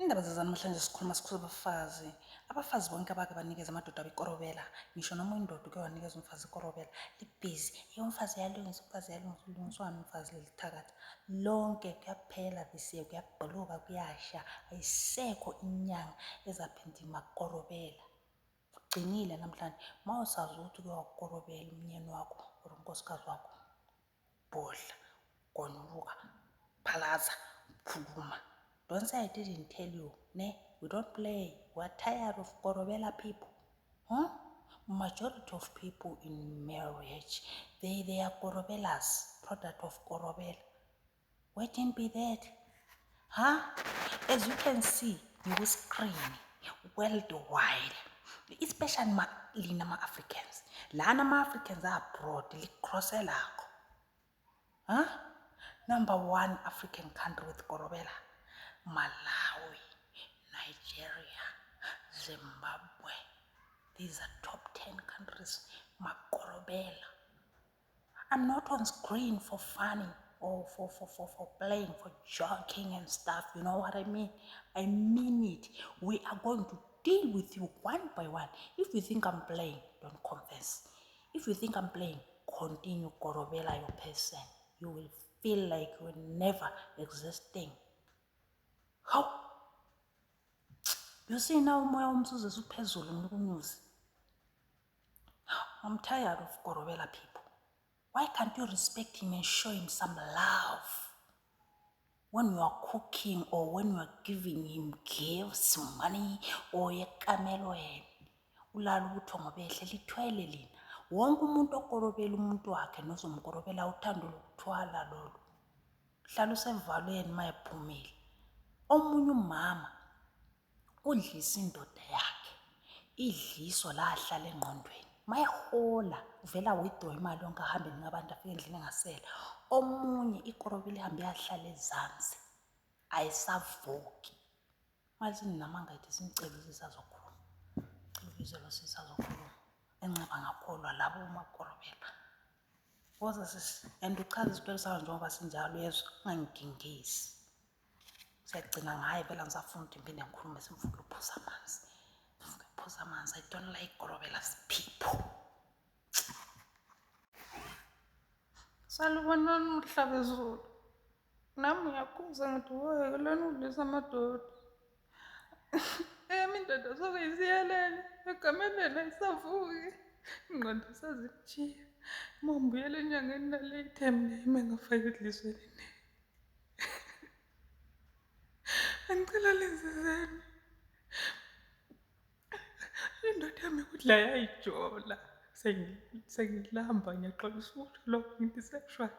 Indaba zanamhlanje sikhuluma abafazi. Abafazi bonke abake banikeza amadoda abo ikorobela. Ngisho noma indoda uke wanikeza umfazi ikorobela. Libhizi. Umfazi yalungisa, ulungiswani umfazi leli thakatha. Lonke kuyaphela bese kuyabhuluka kuyasha. Ayisekho inyanga ezaphinda imakorobela. Ugcinile namhlanje. Mawusazi ukuthi kuyokorobela umnyeni wakho or unkosikazi wakho. Bodla, gonuka, phalaza, khuluma. Don't say I didn't tell you. Ne? We don't play. We're tired of korobela people. Huh? Majority of people in marriage, they are korobelas, product of korobela. Wouldn't be that. Huh? As you can see, you screen worldwide, especially lina Africans. Lana Africans are abroad, likroselako. Huh? Number 1 African country with korobela. Malawi, Nigeria, Zimbabwe. These are top 10 countries. Makorobela. I'm not on screen for funny or for playing, for joking and stuff. You know what I mean? I mean it. We are going to deal with you one by one. If you think I'm playing, don't confess. If you think I'm playing, continue korobela your person. You will feel like you're never existing. How? You see now umoya umsuze uphezulu ngikunyuzi. I'm tired of korobela people. Why can't you respect him and show him some love? When you are cooking or when you are giving him gifts, money, or yekamelo yena. Ulala ubuthongo behle lithwele lina. Wonke umuntu okorobela umuntu wakhe nozomkorobela uthando lokuthwala lolu. Hlala usevalweni mayephumile. Omunye umama udlisa indoda yakhe. Idliso la ahlala engqondweni. Mayehola uvela withdraw imali yonke ahambe ngabantu afike endlini engasela. Omunye ikorobela ihambe yahlala ezansi. Ayisavuki. Malini namanga ithi simcebise sisazokhuluma. Cibizelo sisazokhuluma. Enqaba ngakholwa labo umakorobela. Woza sisi and uchaza isipelo sayo njengoba sinjalo yezwa ungangigingisi. Siyagcina ngaye phela ngisafuna impinde ngikhulume simfuke uphuza amanzi. I don't like korobela's people. Salubona umhlabezulu. Nami ngiyakhuza ngithi woyeke lana udlisa amadoda. Indoda sokuyisiyelele egamelele ayisavuki. Ingqondo sezikujiya. Uma ngibuyela enyangeni nale ithembe nami ngafaka idlisweni. Angicela lenzizeni. Indoda yami kudla yayijola. Sengilamba ngiyaxolisa ukuthi lokho ngithi sexual.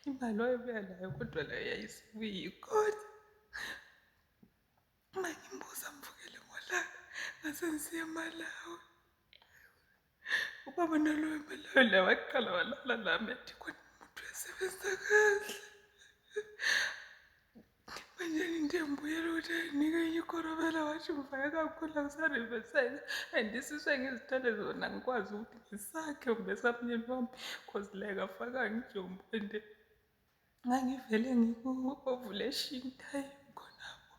Imali wayebuya nayo kodwa la yayisibuyi kodwa. Uma ngimbuza mvukele ngolaka ngase ngisiya eMalawi. Ubaba naloyo eMalawi la waqala walala nami ethi khona umuntu wesebenza kahle. Manje into engibuyela ukuthi ayinike enye ikorobela wathi ngifake kakhulu ngisariveseka and isiswe ngizithele zona ngikwazi ukuthi ngisakhe ngesamnyeni wami cause like afaka ngijombo and ngangivele ngiku-ovulation time khonapho.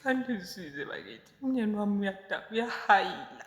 Kandisize bakithi umnyeni wami uyadaba uyahayila.